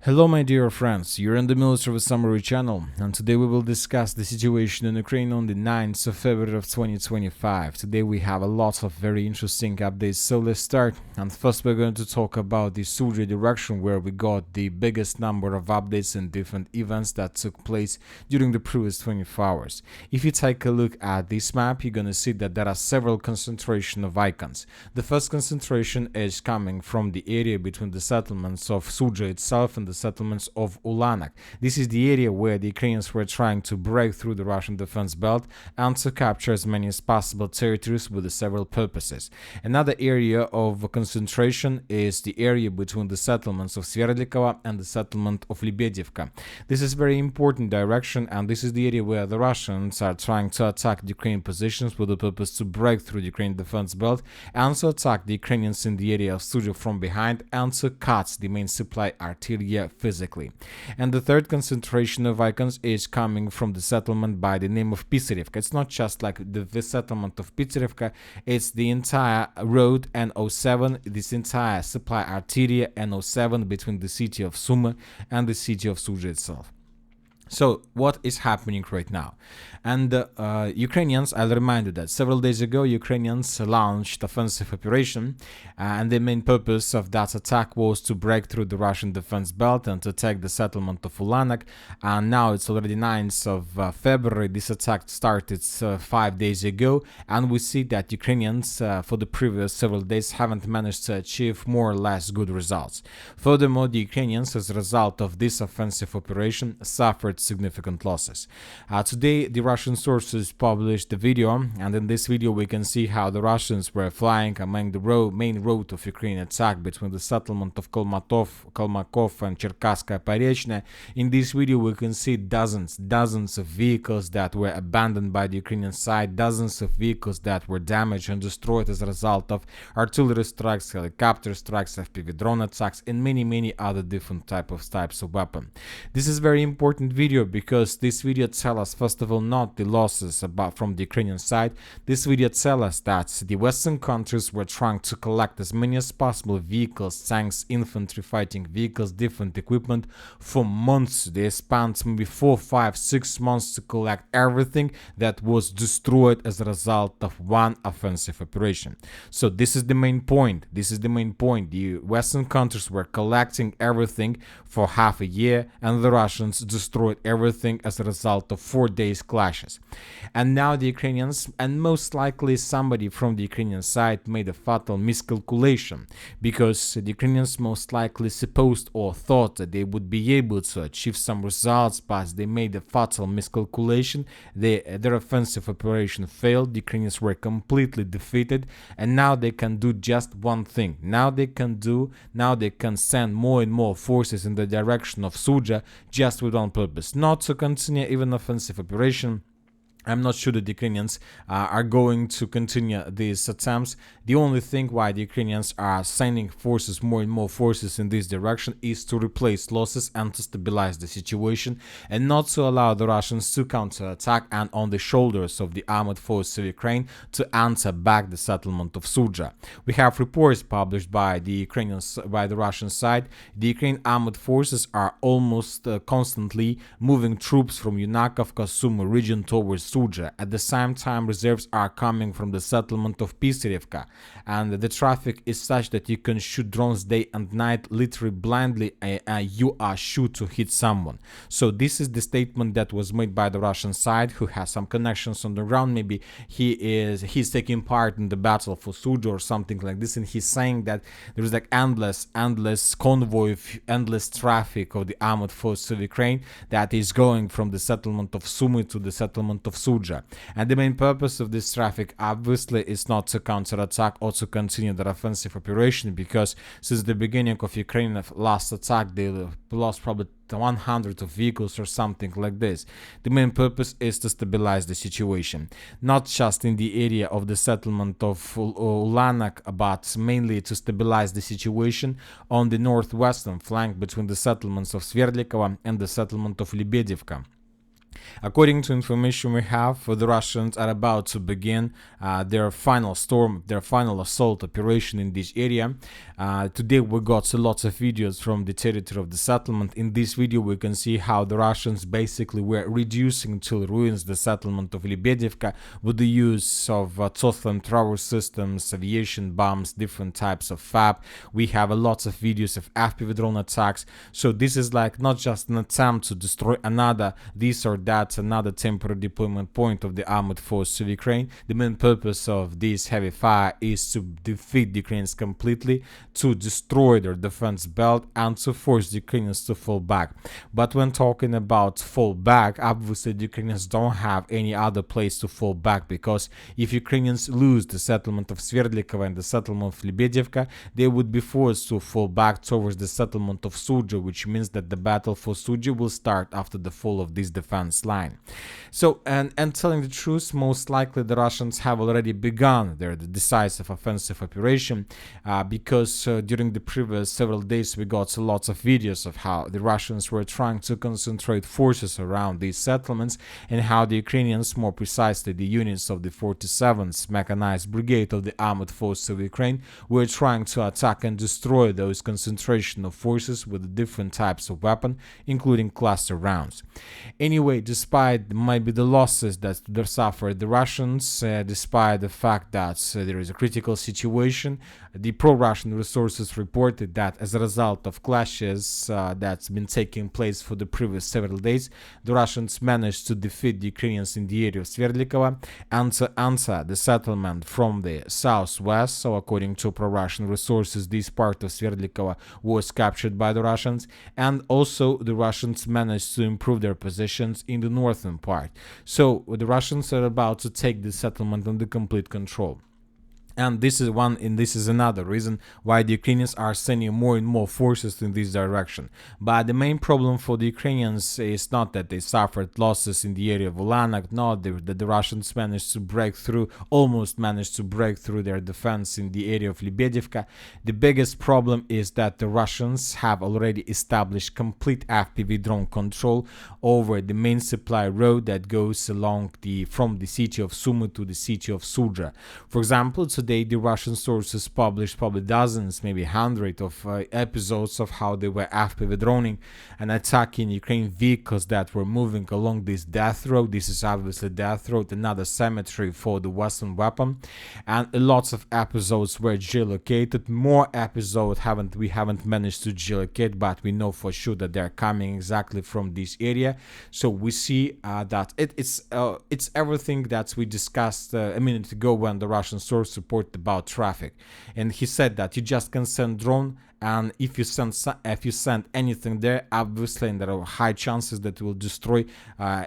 Hello my dear friends, you're in the Military Summary channel, and today we will discuss the situation in Ukraine on the 9th of February of 2025. Today we have a lot of very interesting updates, so let's start. And first we're going to talk about the Sudzha direction, where we got the biggest number of updates and different events that took place during the previous 24 hours. If you take a look at this map, you're going to see that there are several concentration of icons. The first concentration is coming from the area between the settlements of Sudzha itself and the settlements of Ulanak. This is the area where the Ukrainians were trying to break through the Russian defense belt and to capture as many as possible territories with several purposes. Another area of concentration is the area between the settlements of Sverdlikovo and the settlement of Lebedivka. This is very important direction, and this is the area where the Russians are trying to attack the Ukrainian positions with the purpose to break through the Ukrainian defense belt and to attack the Ukrainians in the area of Sudzha from behind and to cut the main supply artillery physically. And the third concentration of icons is coming from the settlement by the name of Pisarevka. It's not just like the settlement of Pisarevka, it's the entire road N07, this entire supply arteria N07 between the city of Sumy and the city of Sudzha itself. So what is happening right now? And Ukrainians, I'll remind you that several days ago Ukrainians launched offensive operation, and the main purpose of that attack was to break through the Russian defense belt and to take the settlement of Ulanak. And now it's already 9th of February. This attack started 5 days ago, and we see that Ukrainians for the previous several days haven't managed to achieve more or less good results. Furthermore, the Ukrainians, as a result of this offensive operation, suffered significant losses. Today the Russian sources published the video, and in this video we can see how the Russians were flying among the main road of Ukrainian attack between the settlement of Kalmakov and Cherkasskaya Porechnya. In this video we can see dozens of vehicles that were abandoned by the Ukrainian side, dozens of vehicles that were damaged and destroyed as a result of artillery strikes, helicopter strikes, FPV drone attacks, and many other different types of weapon. This is very important video because this video tells us, first of all, not the losses from the Ukrainian side. This video tells us that the Western countries were trying to collect as many as possible vehicles, tanks, infantry fighting vehicles, different equipment for months. They spent maybe 4, 5, 6 months to collect everything that was destroyed as a result of one offensive operation. So this is the main point. The Western countries were collecting everything for half a year, and the Russians destroyed everything as a result of 4 days clashes. And now the Ukrainians, and most likely somebody from the Ukrainian side, made a fatal miscalculation, because the Ukrainians most likely supposed or thought that they would be able to achieve some results, but they made a fatal miscalculation. Their offensive operation failed. The Ukrainians were completely defeated, and now they can do just one thing. Now they can send more and more forces in the direction of Sudzha just with one purpose, not to continue even offensive operation. I'm not sure that the Ukrainians are going to continue these attempts. The only thing why the Ukrainians are sending forces, more and more forces in this direction, is to replace losses and to stabilize the situation, and not to allow the Russians to counterattack and on the shoulders of the armored forces of Ukraine to enter back the settlement of Sudzha. We have reports published by the Russian side. The Ukrainian armored forces are almost constantly moving troops from Yunakovka, Sumy region towards Sudzha. At the same time, reserves are coming from the settlement of Pisarevka, and the traffic is such that you can shoot drones day and night literally blindly, you are sure to hit someone. So this is the statement that was made by the Russian side, who has some connections on the ground. Maybe he's taking part in the battle for Sudzha or something like this, and he's saying that there is like endless convoy of endless traffic of the armored forces of Ukraine that is going from the settlement of Sumy to the settlement of Sudzha. And the main purpose of this traffic obviously is not to counterattack or to continue their offensive operation, because since the beginning of Ukraine's last attack they lost probably 100 of vehicles or something like this. The main purpose is to stabilize the situation, not just in the area of the settlement of Ulanak, but mainly to stabilize the situation on the northwestern flank between the settlements of Sverdlikovo and the settlement of Lebedivka. According to information we have, the Russians are about to begin their final assault operation in this area. Today we got lots of videos from the territory of the settlement. In this video we can see how the Russians basically were reducing till ruins the settlement of Lebedevka with the use of flamethrower systems, aviation bombs, different types of FAB. We have lots of videos of FPV drone attacks. So this is like not just an attempt to destroy another another temporary deployment point of the armored force of Ukraine. The main purpose of this heavy fire is to defeat the Ukrainians completely, to destroy their defense belt, and to force the Ukrainians to fall back. But when talking about fall back, obviously the Ukrainians don't have any other place to fall back, because if Ukrainians lose the settlement of Sverdlikovo and the settlement of Lebedevka, they would be forced to fall back towards the settlement of Sudzha, which means that the battle for Sudzha will start after the fall of this defense line. So, and telling the truth, most likely the Russians have already begun their decisive offensive operation, because during the previous several days we got lots of videos of how the Russians were trying to concentrate forces around these settlements, and how the Ukrainians, more precisely the units of the 47th Mechanized Brigade of the Armored Forces of Ukraine, were trying to attack and destroy those concentration of forces with different types of weapon, including cluster rounds. Anyway, despite maybe the losses that they suffered, the Russians, despite the fact that there is a critical situation, the pro-Russian resources reported that as a result of clashes that's been taking place for the previous several days, the Russians managed to defeat the Ukrainians in the area of Sverdlikovo and to enter the settlement from the southwest. So according to pro-Russian resources, this part of Sverdlikovo was captured by the Russians, and also the Russians managed to improve their positions in the northern part. So the Russians are about to take the settlement under complete control. And this is another reason why the Ukrainians are sending more and more forces in this direction. But the main problem for the Ukrainians is not that they suffered losses in the area of Ulanak, not that the Russians almost managed to break through their defense in the area of Lebedevka. The biggest problem is that the Russians have already established complete FPV drone control over the main supply road that goes along from the city of Sumy to the city of Sudzha. For example, today the Russian sources published probably dozens, maybe hundreds of episodes of how they were FPV droning and attacking Ukrainian vehicles that were moving along this death road. This is obviously death road, another cemetery for the Western weapon, and lots of episodes were geolocated. More episodes we haven't managed to geolocate, but we know for sure that they're coming exactly from this area. So we see that it's everything that we discussed a minute ago when the Russian source reported about traffic, and he said that you just can send drone, and if you send anything there, obviously, and there are high chances that it will destroy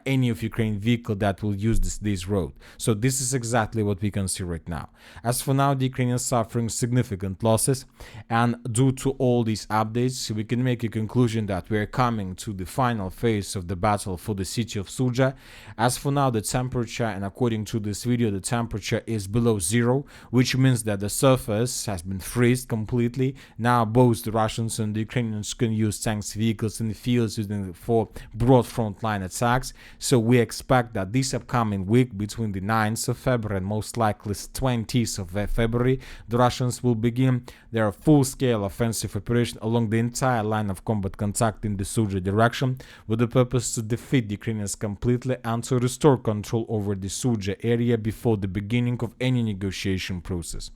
any of Ukrainian vehicle that will use this road. So this is exactly what we can see right now. As for now, the Ukrainians suffering significant losses, and due to all these updates, we can make a conclusion that we are coming to the final phase of the battle for the city of Sudzha. As for now, the temperature, and according to this video, the temperature is below zero, which means that the surface has been freezed completely. Now both the Russians and the Ukrainians can use tanks, vehicles in the fields for broad frontline attacks. So we expect that this upcoming week, between the 9th of February and most likely 20th of February, the Russians will begin their full-scale offensive operation along the entire line of combat contact in the Sudzha direction, with the purpose to defeat the Ukrainians completely and to restore control over the Sudzha area before the beginning of any negotiation process.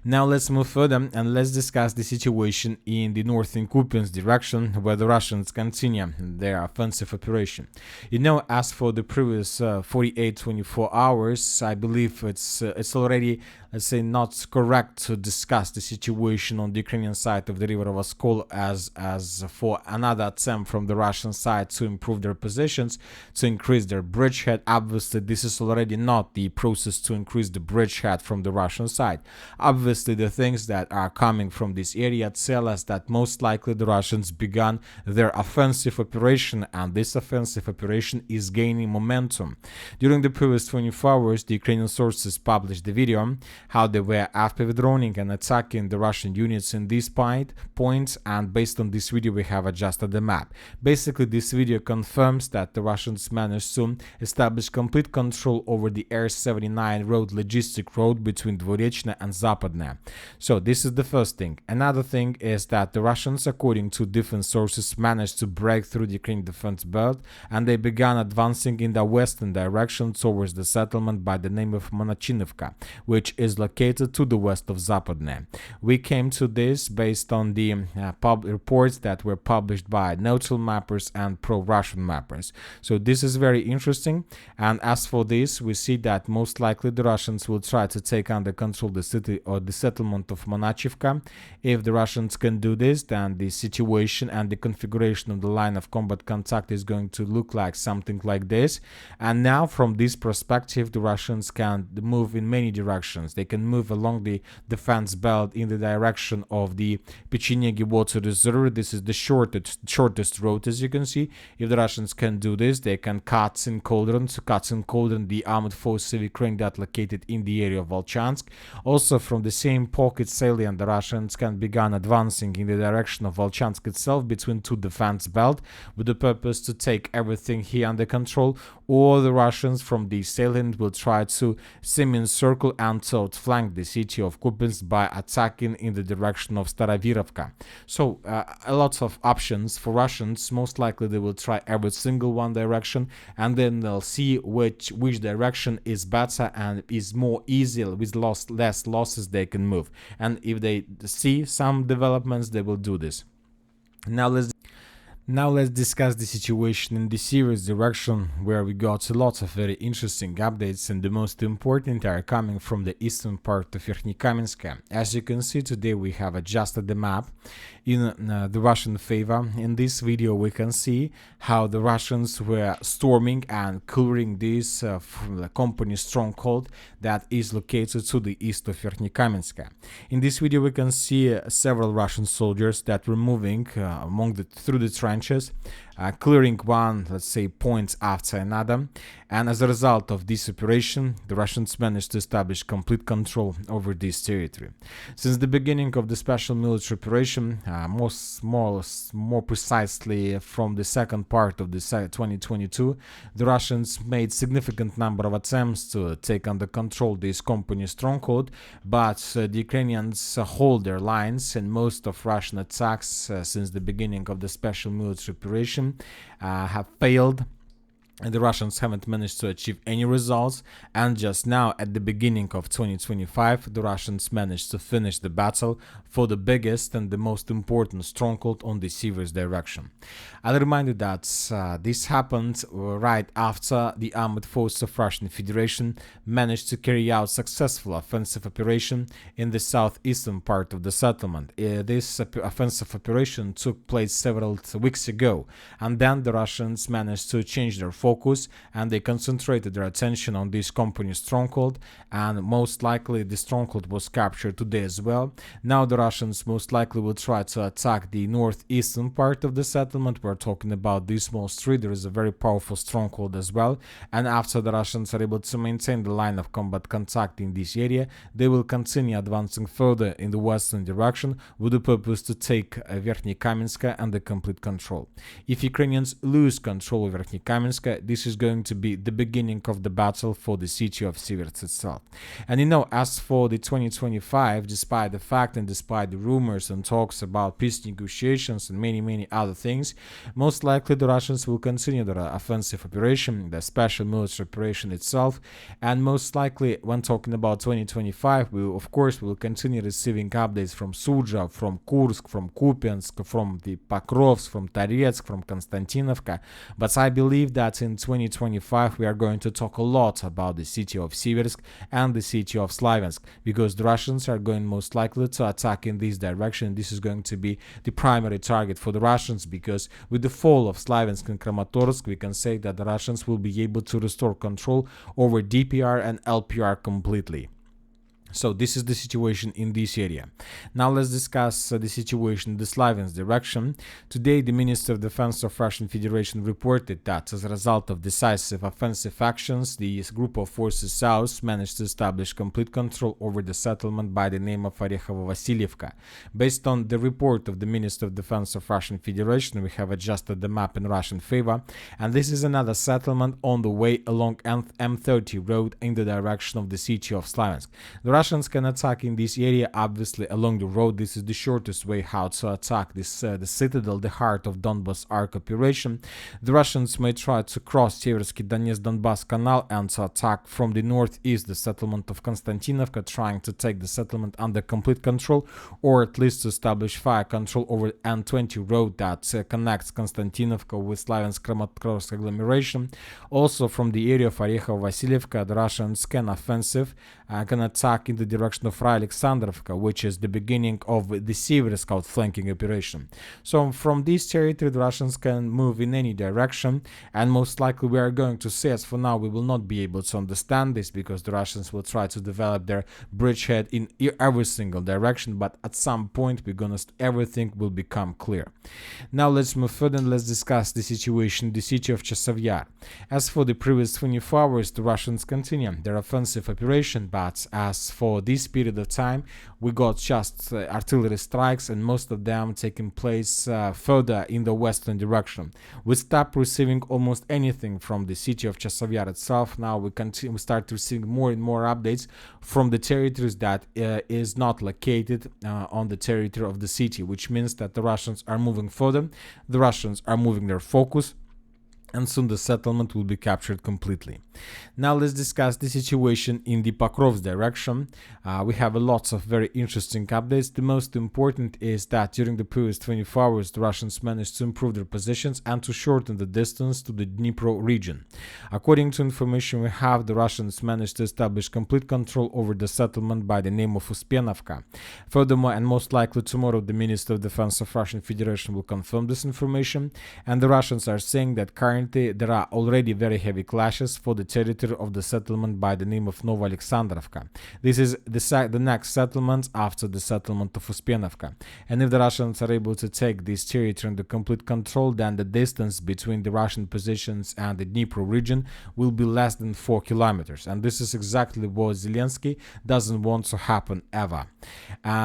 Now let's move further and let's discuss the situation in the northern Kupyansk direction, where the Russians continue their offensive operation. As for the previous 48-24 hours, I believe it's already, let's say, not correct to discuss the situation on the Ukrainian side of the river of Oskol as for another attempt from the Russian side to improve their positions, to increase their bridgehead. Obviously, this is already not the process to increase the bridgehead from the Russian side. Obviously, the things that are coming from this area tell us that most likely the Russians began their offensive operation, and this offensive operation is gaining momentum. During the previous 24 hours, the Ukrainian sources published the video how they were after withdrawing and attacking the Russian units in these points, and based on this video we have adjusted the map. Basically, this video confirms that the Russians managed to establish complete control over the R79 road, logistic road between Dvorechne and Zapadne. So this is the first thing. Another thing is that the Russians, according to different sources, managed to break through the Ukrainian defense belt, and they began advancing in the western direction towards the settlement by the name of Monochinovka, which is located to the west of Zapadne. We came to this based on the reports that were published by neutral mappers and pro-Russian mappers. So this is very interesting, and as for this, we see that most likely the Russians will try to take under control the city or the settlement of Monachivka. If the Russians can do this, then the situation and the configuration of the line of combat contact is going to look like something like this. And now from this perspective, the Russians can move in many directions. They can move along the defense belt in the direction of the Pechenegi water reserve. This is the shortest road, as you can see. If the Russians can do this, they can cut in Cauldron, the armored force of Ukraine that located in the area of Volchansk. Also from the same pocket salient, the Russians can begin advancing in the direction of Volchansk itself between two defense belts with the purpose to take everything here under control, or the Russians from the salient will try to semi-encircle and to outflank the city of Kupyansk by attacking in the direction of Starovirovka. So a lot of options for Russians. Most likely they will try every single one direction, and then they'll see which direction is better and is more easy with less losses they can move. And if they see some developments, they will do this. Now let's discuss the situation in the Siversk direction, where we got a lot of very interesting updates, and the most important are coming from the eastern part of Verkhnekamensk. As you can see, today we have adjusted the map in the Russian favor. In this video we can see how the Russians were storming and clearing this from the company Stronghold that is located to the east of Verkhnekamensk. In this video we can see several Russian soldiers that were moving through the trenches, clearing one, let's say, point after another. And as a result of this operation, the Russians managed to establish complete control over this territory. Since the beginning of the special military operation, more precisely from the second part of the 2022, the Russians made significant number of attempts to take under control this company Stronghold, but the Ukrainians hold their lines, and most of Russian attacks since the beginning of the special military operation have failed. And the Russians haven't managed to achieve any results, and just now at the beginning of 2025 the Russians managed to finish the battle for the biggest and the most important stronghold on the Siversk direction. I'll remind you that this happened right after the armored forces of Russian Federation managed to carry out successful offensive operation in the southeastern part of the settlement. This offensive operation took place several weeks ago, and then the Russians managed to change their focus and they concentrated their attention on this company Stronghold, and most likely the Stronghold was captured today as well. Now the Russians most likely will try to attack the northeastern part of the settlement. We're talking about this small street. There is a very powerful stronghold as well, and after the Russians are able to maintain the line of combat contact in this area, they will continue advancing further in the western direction with the purpose to take Verkhnekamensk under complete control. If Ukrainians lose control of Verkhnekamensk, this is going to be the beginning of the battle for the city of Siversk itself. And you know, as for the 2025, despite the fact and despite the rumors and talks about peace negotiations and many other things, most likely the Russians will continue their offensive operation, the special military operation itself, and most likely when talking about 2025, we will continue receiving updates from Sudzha, from Kursk, from Kupyansk, from the Pokrovsk, from Toretsk, from Konstantinovka. But I believe that in 2025 we are going to talk a lot about the city of Siversk and the city of Slaviansk, because the Russians are going most likely to attack in this direction. This is going to be the primary target for the Russians, because with the fall of Slaviansk and Kramatorsk, we can say that the Russians will be able to restore control over DPR and LPR completely. So this is the situation in this area. Now let's discuss the situation in the Slaviansk direction. Today, the Minister of Defense of Russian Federation reported that as a result of decisive offensive actions, the group of forces south managed to establish complete control over the settlement by the name of Orekhovo-Vasilievka. Based on the report of the Minister of Defense of Russian Federation, we have adjusted the map in Russian favor, and this is another settlement on the way along M30 road in the direction of the city of Slaviansk. The Russians can attack in this area, obviously along the road. This is the shortest way how to attack this the citadel, the heart of Donbas Arc operation. The Russians may try to cross Siversk Donetsk-Donbass canal and to attack from the northeast the settlement of Konstantinovka, trying to take the settlement under complete control, or at least to establish fire control over N20 road that connects Konstantinovka with Slaviansk-Kramatorsk agglomeration. Also from the area of Orekhovo-Vasilievka, the Russians can attack in the direction of Alexandrovka, which is the beginning of the Siversk outflanking operation. So from this territory, the Russians can move in any direction, and most likely we are going to see, as for now, we will not be able to understand this because the Russians will try to develop their bridgehead in every single direction, but at some point everything will become clear. Now let's move further and let's discuss the situation in the city of Chasiv Yar. As for the previous 24 hours, the Russians continue their offensive operation, but as for this period of time, we got just artillery strikes, and most of them taking place further in the western direction. We stopped receiving almost anything from the city of Chasiv Yar itself. Now we start receiving more and more updates from the territories that is not located on the territory of the city, which means that the Russians are moving further, the Russians are moving their focus, and soon the settlement will be captured completely. Now let's discuss the situation in the Pokrovsk direction. We have lots of very interesting updates. The most important is that during the previous 24 hours, the Russians managed to improve their positions and to shorten the distance to the Dnipro region. According to information we have, the Russians managed to establish complete control over the settlement by the name of Uspenovka. Furthermore, and most likely tomorrow, the Minister of Defense of Russian Federation will confirm this information, and the Russians are saying that currently there are already very heavy clashes for the territory of the settlement by the name of Novoalexandrovka. This is the next settlement after the settlement of Uspenovka. And if the Russians are able to take this territory under complete control, then the distance between the Russian positions and the Dnipro region will be less than 4 kilometers. And this is exactly what Zelensky doesn't want to happen ever.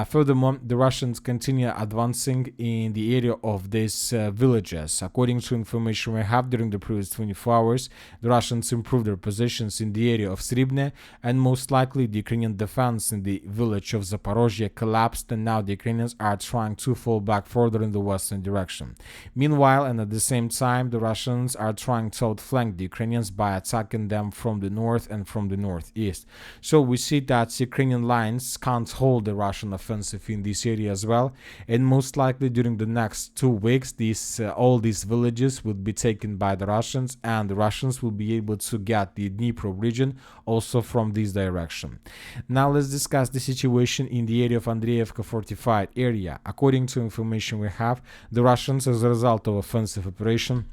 Furthermore, the Russians continue advancing in the area of these villages. According to information we have, during the previous 24 hours, the Russians improved their positions in the area of Sribne, and most likely the Ukrainian defense in the village of Zaporozhye collapsed, and now the Ukrainians are trying to fall back further in the western direction. Meanwhile, and at the same time, the Russians are trying to outflank the Ukrainians by attacking them from the north and from the northeast. So we see that Ukrainian lines can't hold the Russian offensive in this area as well, and most likely during the next 2 weeks, all these villages will be taken by the Russians, and the Russians will be able to get the Dnipro region also from this direction. Now let's discuss the situation in the area of Andreevka fortified area. According to information we have, the Russians, as a result of offensive operation,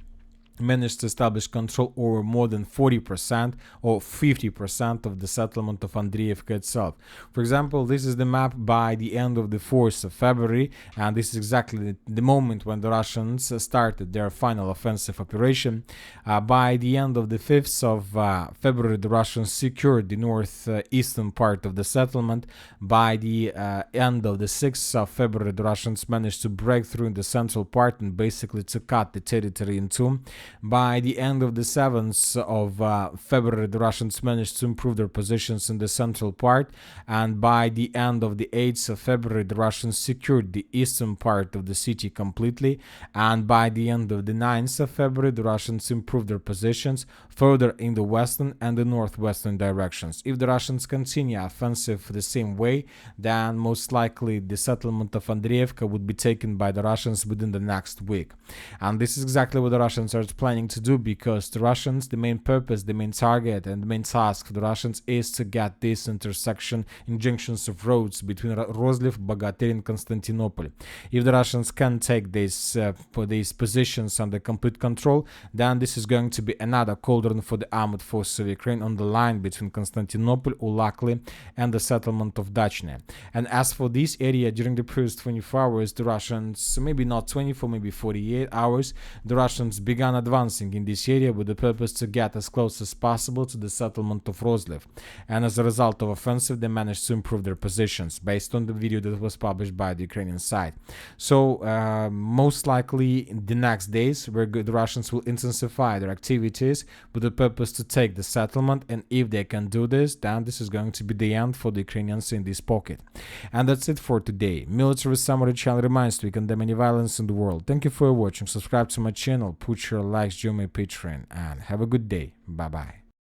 managed to establish control over more than 40% or 50% of the settlement of Andreevka itself. For example, this is the map by the end of the 4th of February, and this is exactly the moment when the Russians started their final offensive operation. By the end of the 5th of February, the Russians secured the northeastern part of the settlement. By the end of the 6th of February, the Russians managed to break through in the central part and basically to cut the territory in two. By the end of the 7th of February, the Russians managed to improve their positions in the central part, and by the end of the 8th of February, the Russians secured the eastern part of the city completely, and by the end of the 9th of February, the Russians improved their positions further in the western and the northwestern directions. If the Russians continue offensive the same way, then most likely the settlement of Andreevka would be taken by the Russians within the next week. And this is exactly what the Russians are planning to do, because the Russians, the main purpose, the main target, and the main task for the Russians is to get this intersection in junctions of roads between Rozliv, Bogatyr, and Constantinople. If the Russians can take these positions under complete control, then this is going to be another cauldron for the armored forces of Ukraine on the line between Constantinople, Ulakli, and the settlement of Dachne. And as for this area, during the previous 24 hours, the Russians, maybe not 24, maybe 48 hours, the Russians began advancing in this area with the purpose to get as close as possible to the settlement of Rozliv. And as a result of offensive, they managed to improve their positions, based on the video that was published by the Ukrainian side. So most likely in the next days, the Russians will intensify their activities with the purpose to take the settlement, and if they can do this, then this is going to be the end for the Ukrainians in this pocket. And that's it for today. Military Summary channel reminds you, we condemn any violence in the world. Thank you for watching. Subscribe to my channel, put your likes, join my Patreon, and have a good day. Bye bye.